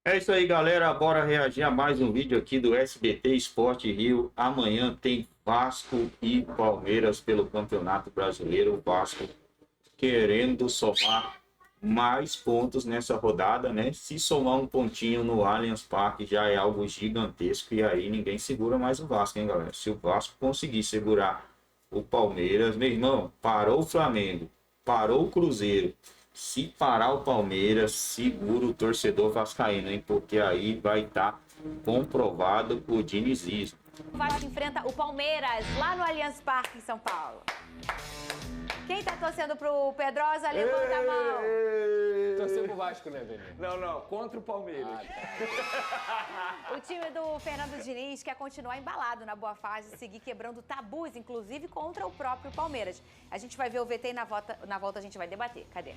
É isso aí, galera. Bora reagir a mais um vídeo aqui do SBT Esporte Rio. Amanhã tem Vasco e Palmeiras pelo Campeonato Brasileiro. O Vasco querendo somar mais pontos nessa rodada, né? Se somar um pontinho no Allianz Parque já é algo gigantesco e aí ninguém segura mais o Vasco, hein, galera? Se o Vasco conseguir segurar o Palmeiras, meu irmão, parou o Flamengo, parou o Cruzeiro. Se parar o Palmeiras, segura o torcedor vascaíno, hein? Porque aí vai estar comprovado o dinizismo. O Vasco enfrenta o Palmeiras lá no Allianz Parque, em São Paulo. Quem tá torcendo pro Pedrosa, levanta a mão. Torceu pro Vasco, né, Vini? Não, contra o Palmeiras. O time do Fernando Diniz quer continuar embalado na boa fase, seguir quebrando tabus, inclusive contra o próprio Palmeiras. A gente vai ver o VT e na volta a gente vai debater. Cadê?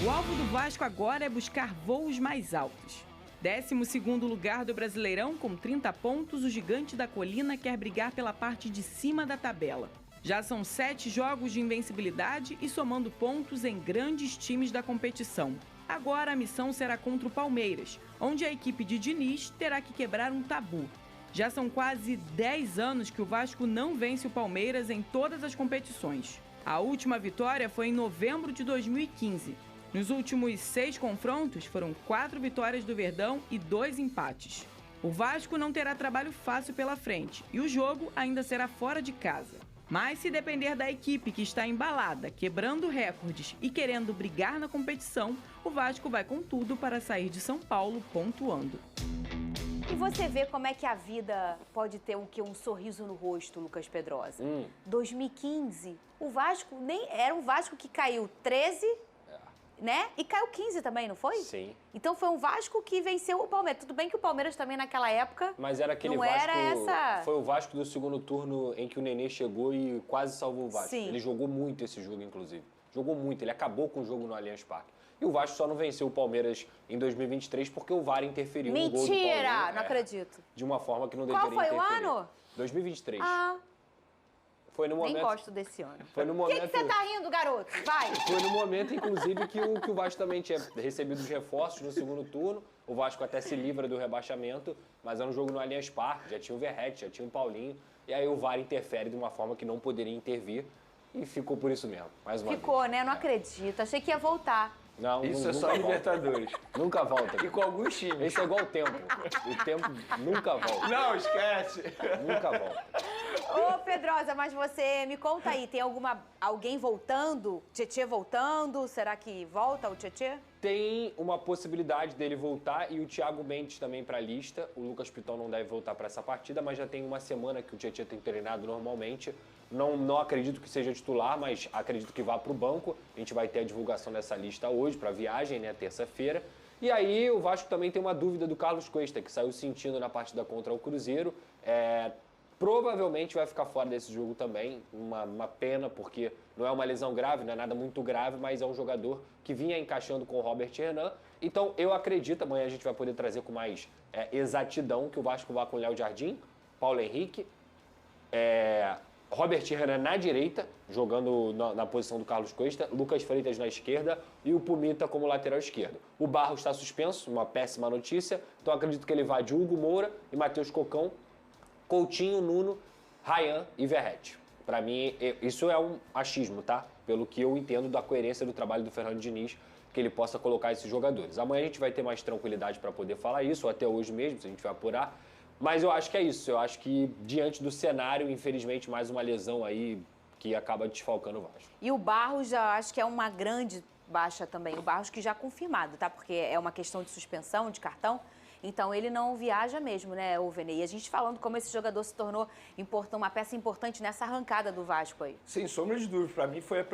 O alvo do Vasco agora é buscar voos mais altos. 12º lugar do Brasileirão, com 30 pontos, o Gigante da Colina quer brigar pela parte de cima da tabela. Já são 7 jogos de invencibilidade e somando pontos em grandes times da competição. Agora a missão será contra o Palmeiras, onde a equipe de Diniz terá que quebrar um tabu. Já são quase 10 anos que o Vasco não vence o Palmeiras em todas as competições. A última vitória foi em novembro de 2015. Nos últimos 6 confrontos, foram 4 vitórias do Verdão e 2 empates. O Vasco não terá trabalho fácil pela frente e o jogo ainda será fora de casa. Mas se depender da equipe que está embalada, quebrando recordes e querendo brigar na competição, o Vasco vai com tudo para sair de São Paulo pontuando. E você vê como é que a vida pode ter um sorriso no rosto, Lucas Pedrosa. 2015, o Vasco nem era um Vasco que caiu 13, né? E caiu 15 também, não foi? Sim. Então foi um Vasco que venceu o Palmeiras. Tudo bem que o Palmeiras também naquela época Mas era aquele não Vasco. era essa... Foi o Vasco do segundo turno em que o Nenê chegou e quase salvou o Vasco. Sim. Ele jogou muito esse jogo, inclusive. Jogou muito, ele acabou com o jogo no Allianz Parque. E o Vasco só não venceu o Palmeiras em 2023 porque o VAR interferiu no gol do Palmeiras. Mentira! Não acredito. De uma forma que não Qual deveria foi o interferir. ano? 2023. Ah, Foi no momento. nem gosto desse ano. Foi no Por que momento. você tá rindo, garoto? Vai! Foi no momento, inclusive, que o Vasco também tinha recebido os reforços no segundo turno. O Vasco até se livra do rebaixamento, mas era um jogo no Allianz Parque, já tinha o Verratti, já tinha o Paulinho. E aí o VAR interfere de uma forma que não poderia intervir e ficou por isso mesmo, mais uma Ficou, vez. né? Não acredito. Achei que ia voltar. Não, Isso é nunca só volta. Libertadores. Nunca volta. E com alguns times. Esse é igual o tempo. O tempo nunca volta. Não, esquece. Nunca volta. Ô, Pedrosa, mas você me conta aí, tem alguém voltando? Tietê voltando? Será que volta o Tietê? Tem uma possibilidade dele voltar e o Thiago Mendes também para a lista. O Lucas Piton não deve voltar para essa partida, mas já tem uma semana que o Tietê tem treinado normalmente. Não acredito que seja titular, mas acredito que vá para o banco. A gente vai ter a divulgação dessa lista hoje para a viagem, né, terça-feira. E aí o Vasco também tem uma dúvida do Carlos Cuesta, que saiu sentindo na partida contra o Cruzeiro. Provavelmente vai ficar fora desse jogo também, uma pena, porque não é uma lesão grave, não é nada muito grave, mas é um jogador que vinha encaixando com o Robert Renan. Então eu acredito, amanhã a gente vai poder trazer com mais exatidão, que o Vasco vai com o Léo Jardim, Paulo Henrique, Robert Renan na direita, jogando na posição do Carlos Cuesta, Lucas Freitas na esquerda e o Pumita como lateral esquerdo. O Barros está suspenso, uma péssima notícia, então acredito que ele vai de Hugo Moura e Matheus Cocão, Coutinho, Nuno, Ryan e Verratti. Para mim, isso é um achismo, tá? Pelo que eu entendo da coerência do trabalho do Fernando Diniz, que ele possa colocar esses jogadores. Amanhã a gente vai ter mais tranquilidade para poder falar isso, ou até hoje mesmo, se a gente vai apurar. Mas eu acho que é isso. Eu acho que, diante do cenário, infelizmente, mais uma lesão aí que acaba desfalcando o Vasco. E o Barros, já acho que é uma grande baixa também. O Barros que já confirmado, tá? Porque é uma questão de suspensão, de cartão. Então, ele não viaja mesmo, né, o Vene? E a gente falando como esse jogador se tornou uma peça importante nessa arrancada do Vasco aí. Sem sombra de dúvida, para mim foi o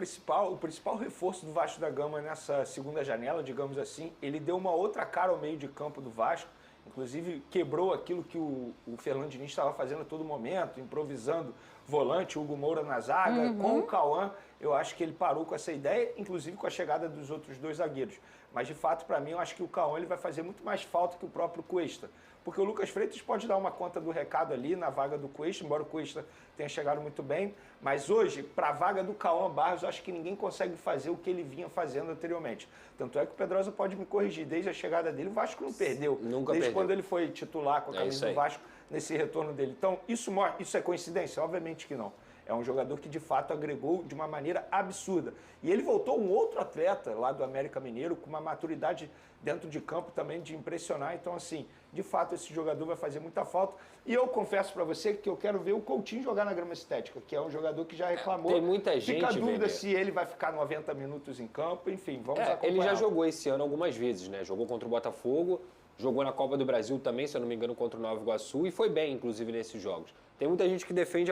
principal reforço do Vasco da Gama nessa segunda janela, digamos assim. Ele deu uma outra cara ao meio de campo do Vasco, inclusive quebrou aquilo que o Fernando Diniz estava fazendo a todo momento, improvisando volante, Hugo Moura na zaga, com o Cauã eu acho que ele parou com essa ideia, inclusive com a chegada dos outros 2 zagueiros. Mas, de fato, para mim, eu acho que o Cauã ele vai fazer muito mais falta que o próprio Cuesta. Porque o Lucas Freitas pode dar uma conta do recado ali na vaga do Cuesta, embora o Cuesta tenha chegado muito bem. Mas hoje, para a vaga do Cauã Barros, eu acho que ninguém consegue fazer o que ele vinha fazendo anteriormente. Tanto é que o Pedrosa pode me corrigir. Desde a chegada dele, o Vasco não perdeu. Nunca Desde perdeu. quando ele foi titular com a camisa do Vasco, nesse retorno dele. Então, isso é coincidência? Obviamente que não. É um jogador que, de fato, agregou de uma maneira absurda. E ele voltou um outro atleta lá do América Mineiro, com uma maturidade dentro de campo também de impressionar. Então, assim, de fato, esse jogador vai fazer muita falta. E eu confesso para você que eu quero ver o Coutinho jogar na grama sintética, que é um jogador que já reclamou. Tem muita gente, Fica a dúvida Vene. se ele vai ficar 90 minutos em campo. Enfim, vamos acompanhar. Ele já jogou esse ano algumas vezes, né? Jogou contra o Botafogo, jogou na Copa do Brasil também, se eu não me engano, contra o Nova Iguaçu, e foi bem, inclusive, nesses jogos. Tem muita gente que defende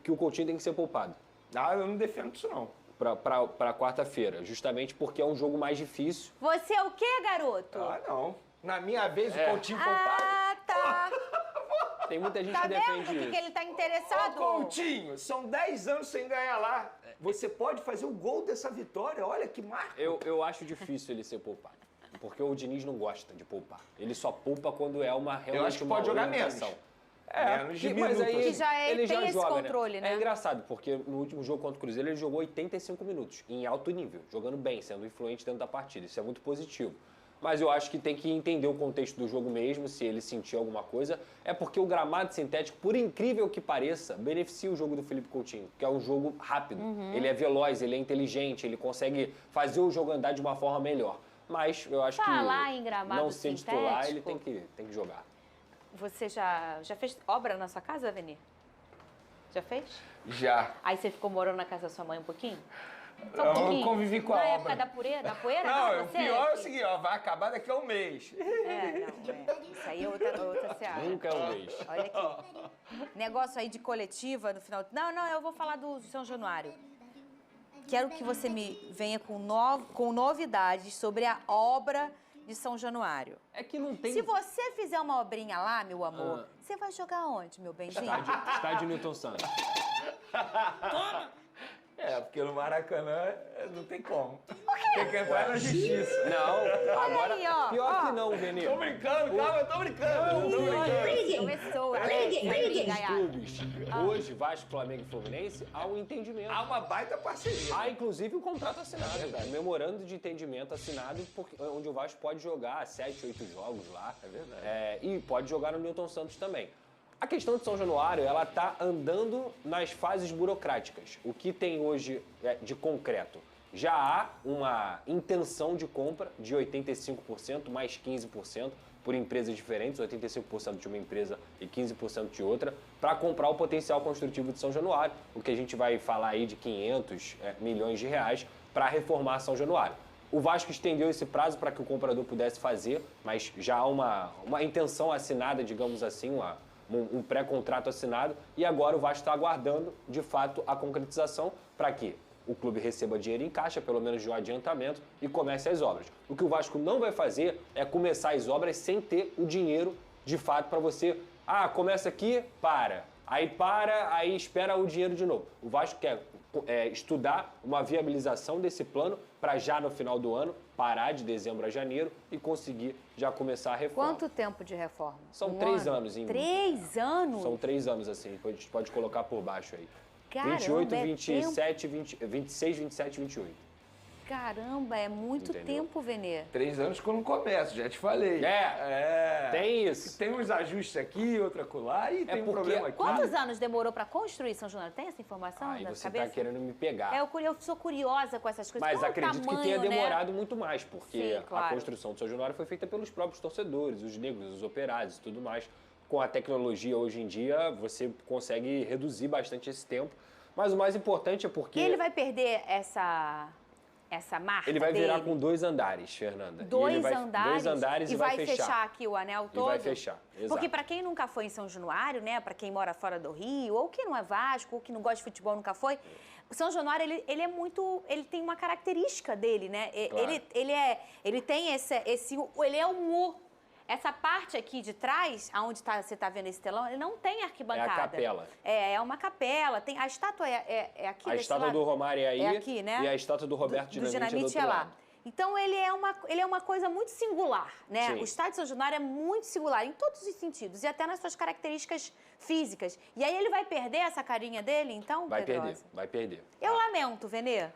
que o Coutinho tem que ser poupado Ah, eu não defendo isso, não. para quarta-feira, justamente porque é um jogo mais difícil. Você é o quê, garoto? Ah, não. Na minha vez, o Coutinho poupado. Ah, tá. Tem muita gente Tá que vendo defende por que isso. que ele tá Ô, interessado? Coutinho, são 10 anos sem ganhar lá. Você pode fazer o gol dessa vitória. Olha que marca. Eu acho difícil ele ser poupado, porque o Diniz não gosta de poupar. Ele só poupa quando é uma realmente Eu acho que uma pode jogar orientação. menos. Menos de mas minutos. aí Que já ele tem já esse joga, controle, né? É engraçado, porque no último jogo contra o Cruzeiro ele jogou 85 minutos, em alto nível, jogando bem, sendo influente dentro da partida. Isso é muito positivo. Mas eu acho que tem que entender o contexto do jogo mesmo, se ele sentir alguma coisa. É porque o gramado sintético, por incrível que pareça, beneficia o jogo do Felipe Coutinho, que é um jogo rápido. Ele é veloz, ele é inteligente, ele consegue fazer o jogo andar de uma forma melhor. Mas eu acho Falar que em gramado não ser titular, ele sintético. tem que jogar. Você já fez obra na sua casa, Veni? Já fez? Já. Aí você ficou morando na casa da sua mãe um pouquinho? Só um Eu pouquinho? convivi com a Na obra. época da poeira? Da poeira? Não, o você? pior é o seguinte, ó, vai acabar daqui a um mês. Isso aí é outra seara. Nunca é um mês. Olha aqui. Negócio aí de coletiva no final. Não, eu vou falar do São Januário. Quero que você me venha com novidades sobre a obra de São Januário. É que não tem... Se você fizer uma obrinha lá, meu amor, você vai jogar onde, meu benzinho? Estádio Newton Santos. Porque no Maracanã não tem como. Tem que entrar na justiça. Não, agora... aí, ó, pior ó. que não, Veni. Tô brincando, calma, eu tô brincando. Começou, Clubes. Hoje, Vasco, Flamengo e Fluminense, há um entendimento. Há uma baita parceria. Há, inclusive, um contrato assinado. Um memorando de entendimento assinado, onde o Vasco pode jogar 7, 8 jogos lá. É verdade. E pode jogar no Newton Santos também. A questão de São Januário, ela está andando nas fases burocráticas. O que tem hoje de concreto? Já há uma intenção de compra de 85% mais 15% por empresas diferentes, 85% de uma empresa e 15% de outra, para comprar o potencial construtivo de São Januário, o que a gente vai falar aí de 500 milhões de reais para reformar São Januário. O Vasco estendeu esse prazo para que o comprador pudesse fazer, mas já há uma intenção assinada, digamos assim, um pré-contrato assinado, e agora o Vasco está aguardando, de fato, a concretização para que o clube receba dinheiro em caixa, pelo menos de um adiantamento, e comece as obras. O que o Vasco não vai fazer é começar as obras sem ter o dinheiro, de fato, para você... começa aqui, aí espera o dinheiro de novo. O Vasco quer estudar uma viabilização desse plano para já no final do ano, parar de dezembro a janeiro e conseguir já começar a reforma. Quanto tempo de reforma? São 3 anos. 3 anos? São 3 anos, assim, a gente pode colocar por baixo aí. Caramba, 28, é 27, 26, 27, 28. Caramba, é muito Entendeu? tempo, Venê. 3 anos que eu não começo, já te falei. Tem isso. Tem uns ajustes aqui, outra acolá, e tem um porque- problema aqui. Quantos anos demorou para construir São Januário? Tem essa informação Aí da você cabeça? tá querendo me pegar. Eu sou curiosa com essas coisas. Mas Qual é o acredito tamanho, que tenha né? demorado muito mais, porque Sim, claro. a construção do São Januário foi feita pelos próprios torcedores, os negros, os operários e tudo mais. Com a tecnologia hoje em dia, você consegue reduzir bastante esse tempo. Mas o mais importante é porque... E ele vai perder essa marca Ele vai virar dele? com 2 andares, Fernanda. Dois E ele vai, andares? 2 andares e vai fechar. aqui o anel E todo? vai fechar, exato. Porque para quem nunca foi em São Januário, né, para quem mora fora do Rio, ou que não é Vasco, ou que não gosta de futebol, nunca foi, o São Januário, ele é muito, ele tem uma característica dele, né? Claro. Ele tem ele é um Essa parte aqui de trás, onde você está vendo esse telão, ele não tem arquibancada. É a capela. É uma capela. Tem, a estátua é aqui A estátua do Romário é aí. É aqui, né? E a estátua do Roberto Dinamite do outro é lá. lado. Então, ele é uma coisa muito singular, né? Sim. O estádio São Januário é muito singular em todos os sentidos e até nas suas características físicas. E aí ele vai perder essa carinha dele, então, Pedrosa? Vai perder. Eu lamento, Venê.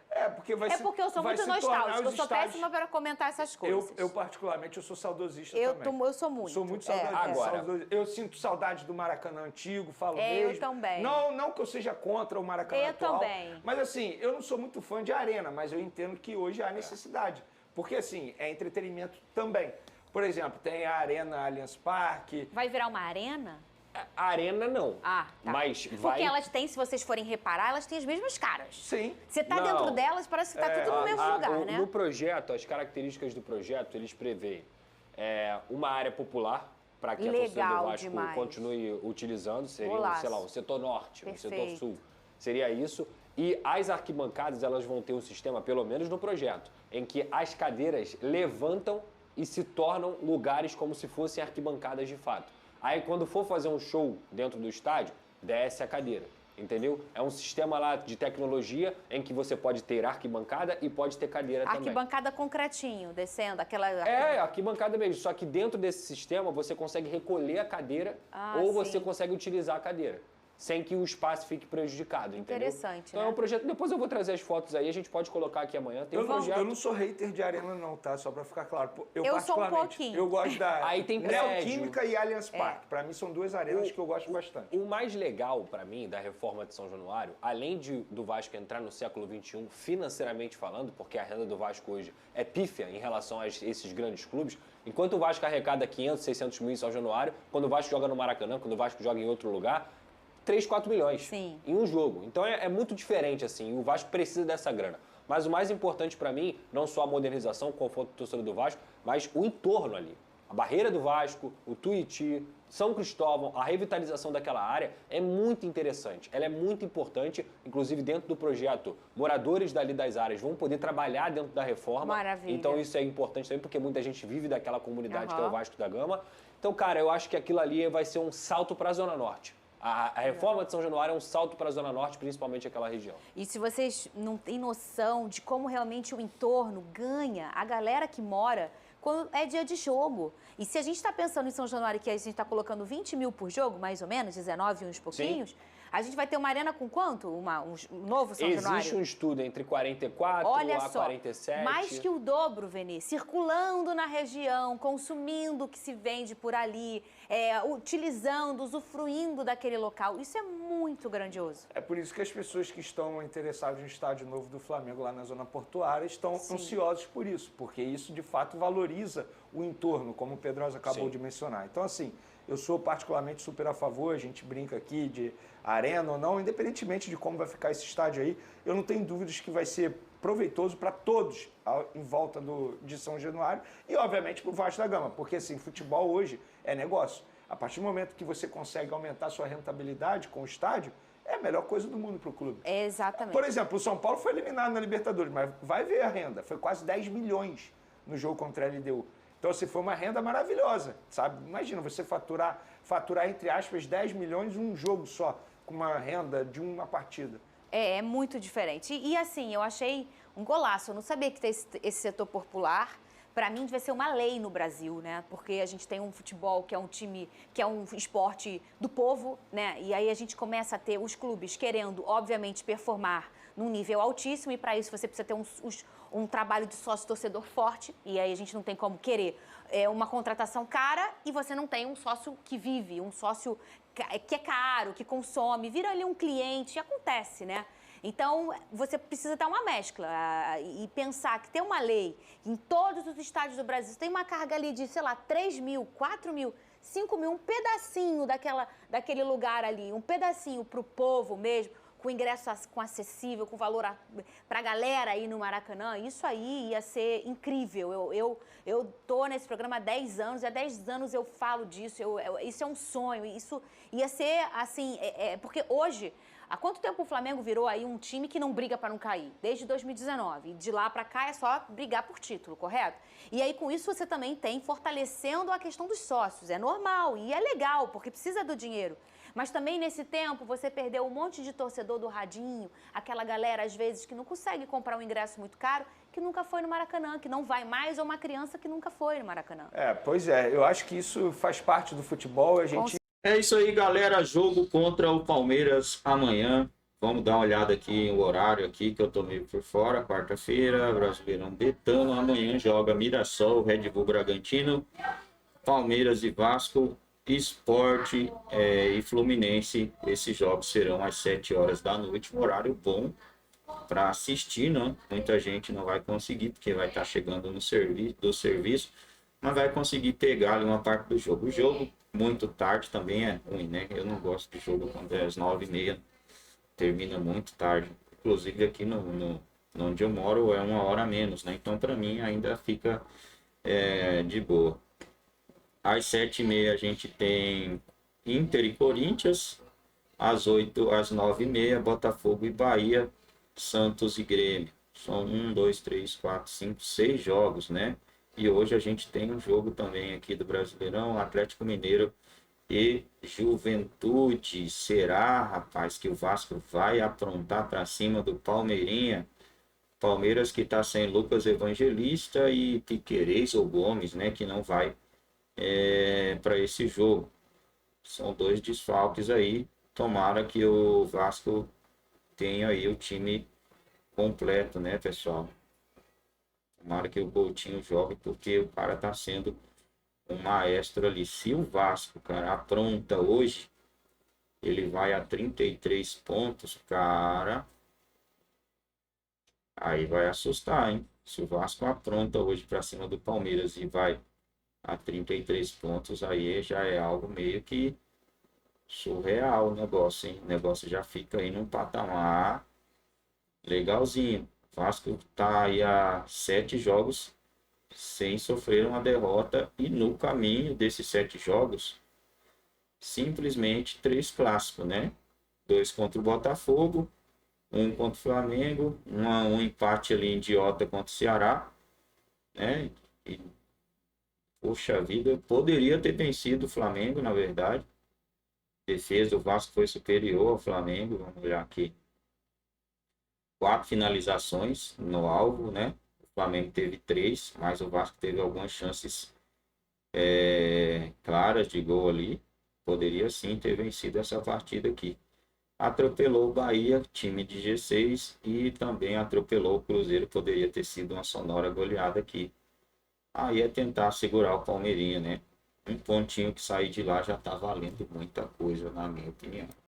Porque eu sou muito nostálgica, eu sou péssima para comentar essas coisas. Eu particularmente, eu sou saudosista também. Eu sou muito. Sou muito saudosista. Agora, eu sinto saudade do Maracanã antigo, falo mesmo. Eu também. Não que eu seja contra o Maracanã atual. Também. Mas assim, eu não sou muito fã de arena, mas eu entendo que hoje há necessidade. Porque assim, é entretenimento também. Por exemplo, tem a Arena Allianz Parque. Vai virar uma arena? A arena não. Tá. Mas vai... Porque elas têm, se vocês forem reparar, elas têm as mesmas caras. Sim. Você tá dentro delas, parece que tá tudo no mesmo lugar, né? No projeto, as características do projeto, eles preveem uma área popular para que a torcida do Vasco continue utilizando. Seria, sei lá, o setor norte, o setor sul. Seria isso. E as arquibancadas, elas vão ter um sistema, pelo menos no projeto, em que as cadeiras levantam e se tornam lugares como se fossem arquibancadas de fato. Aí, quando for fazer um show dentro do estádio, desce a cadeira, entendeu? É um sistema lá de tecnologia em que você pode ter arquibancada e pode ter cadeira também. Arquibancada concretinho, descendo, aquela... arquibancada mesmo. Só que dentro desse sistema, você consegue recolher a cadeira ou você consegue utilizar a cadeira, sem que o espaço fique prejudicado, entendeu? Interessante, então é um projeto... Depois eu vou trazer as fotos aí, a gente pode colocar aqui amanhã. Tem um projeto... Eu não sou hater de arena não, tá? Só pra ficar claro. Eu sou um pouquinho. Eu gosto da aí tem Neoquímica e Allianz Parque. Pra mim são duas arenas que eu gosto bastante. O mais legal pra mim da reforma de São Januário, além do Vasco entrar no século XXI financeiramente falando, porque a renda do Vasco hoje é pífia em relação a esses grandes clubes, enquanto o Vasco arrecada 500, 600 mil em São Januário, quando o Vasco joga no Maracanã, quando o Vasco joga em outro lugar... 3, 4 milhões em um jogo. Então é muito diferente, assim, o Vasco precisa dessa grana. Mas o mais importante para mim, não só a modernização, o conforto do torcedor do Vasco, mas o entorno ali. A barreira do Vasco, o Tuiuti, São Cristóvão, a revitalização daquela área é muito interessante. Ela é muito importante, inclusive dentro do projeto, moradores dali das áreas vão poder trabalhar dentro da reforma. Maravilha. Então isso é importante também, porque muita gente vive daquela comunidade que é o Vasco da Gama. Então, cara, eu acho que aquilo ali vai ser um salto para a Zona Norte. A reforma de São Januário é um salto para a Zona Norte, principalmente aquela região. E se vocês não têm noção de como realmente o entorno ganha a galera que mora quando é dia de jogo. E se a gente está pensando em São Januário, que a gente está colocando 20 mil por jogo, mais ou menos, 19 e uns pouquinhos... Sim. A gente vai ter uma arena com quanto? Um novo São Januário? Existe um estudo entre 44 a 47. Mais que o dobro, Venê. Circulando na região, consumindo o que se vende por ali, utilizando, usufruindo daquele local. Isso é muito grandioso. É por isso que as pessoas que estão interessadas no estádio novo do Flamengo, lá na zona portuária, estão ansiosos por isso. Porque isso, de fato, valoriza o entorno, como o Pedrosa acabou de mencionar. Então, assim... Eu sou particularmente super a favor, a gente brinca aqui de arena ou não, independentemente de como vai ficar esse estádio aí, eu não tenho dúvidas que vai ser proveitoso para todos em volta de São Januário e, obviamente, para o Vasco da Gama, porque, assim, futebol hoje é negócio. A partir do momento que você consegue aumentar sua rentabilidade com o estádio, é a melhor coisa do mundo para o clube. Exatamente. Por exemplo, o São Paulo foi eliminado na Libertadores, mas vai ver a renda, foi quase 10 milhões no jogo contra a LDU. Então, assim, foi uma renda maravilhosa, sabe? Imagina você faturar, entre aspas, 10 milhões em um jogo só, com uma renda de uma partida. É muito diferente. E assim, eu achei um golaço. Eu não sabia que tem esse setor popular. Para mim, devia ser uma lei no Brasil, né? Porque a gente tem um futebol que é um time, que é um esporte do povo, né? E aí a gente começa a ter os clubes querendo, obviamente, performar num nível altíssimo e para isso você precisa ter um trabalho de sócio-torcedor forte e aí a gente não tem como querer uma contratação cara e você não tem um sócio que vive, um sócio que é caro, que consome, vira ali um cliente, acontece, né? Então, você precisa dar uma mescla e pensar que tem uma lei em todos os estádios do Brasil, tem uma carga ali de, sei lá, 3 mil, 4 mil, 5 mil, um pedacinho daquele lugar ali, um pedacinho para o povo mesmo, com ingresso acessível, com valor para a galera aí no Maracanã, isso aí ia ser incrível. Eu tô nesse programa há 10 anos, e há 10 anos eu falo disso, isso é um sonho, isso ia ser assim, porque hoje Há quanto tempo o Flamengo virou aí um time que não briga para não cair? Desde 2019. E de lá para cá é só brigar por título, correto? E aí com isso você também tem fortalecendo a questão dos sócios. É normal e é legal, porque precisa do dinheiro. Mas também nesse tempo você perdeu um monte de torcedor do radinho, aquela galera às vezes que não consegue comprar um ingresso muito caro, que nunca foi no Maracanã, que não vai mais, ou uma criança que nunca foi no Maracanã. Pois é, eu acho que isso faz parte do futebol, a gente... É isso aí, galera, jogo contra o Palmeiras amanhã. Vamos dar uma olhada aqui no horário aqui, que eu tô meio por fora, quarta-feira, Brasileirão Betano, amanhã joga Mirassol, Red Bull Bragantino, Palmeiras e Vasco, Sport e Fluminense. Esses jogos serão às 7 horas da noite, um horário bom para assistir, né? Muita gente não vai conseguir, porque vai estar chegando no serviço, mas vai conseguir pegar ali uma parte do jogo. O jogo muito tarde também é ruim, né? Eu não gosto de jogo quando é às 9h30, termina muito tarde. Inclusive aqui onde eu moro é 1 hora a menos, né? Então para mim ainda fica de boa. Às 7h30 a gente tem Inter e Corinthians. Às 9h30, Botafogo e Bahia, Santos e Grêmio. São 1, 2, 3, 4, 5, 6 jogos, né? E hoje a gente tem um jogo também aqui do Brasileirão, Atlético Mineiro e Juventude. Será, rapaz, que o Vasco vai aprontar para cima do Palmeirinha? Palmeiras que está sem Lucas Evangelista e Piquerez ou Gomes, né? Que não vai para esse jogo. São 2 desfalques aí. Tomara que o Vasco tenha aí o time completo, né, pessoal? Tomara que o Coutinho jogue, porque o cara tá sendo um maestro ali. Se o Vasco, cara, apronta hoje, ele vai a 33 pontos, cara. Aí vai assustar, hein? Se o Vasco apronta hoje para cima do Palmeiras e vai a 33 pontos, aí já é algo meio que surreal o negócio, hein? O negócio já fica aí num patamar legalzinho. O Vasco tá aí a 7 jogos sem sofrer uma derrota e no caminho desses 7 jogos, simplesmente 3 clássicos, né? 2 contra o Botafogo, 1 contra o Flamengo, um empate ali idiota contra o Ceará, né? E, poxa vida, poderia ter vencido o Flamengo, na verdade. A defesa do Vasco foi superior ao Flamengo, vamos olhar aqui. 4 finalizações no alvo, né? O Flamengo teve 3, mas o Vasco teve algumas chances claras de gol ali. Poderia sim ter vencido essa partida aqui. Atropelou o Bahia, time de G6, e também atropelou o Cruzeiro. Poderia ter sido uma sonora goleada aqui. Aí é tentar segurar o Palmeirinha, né? Um pontinho que sair de lá já tá valendo muita coisa, na minha opinião.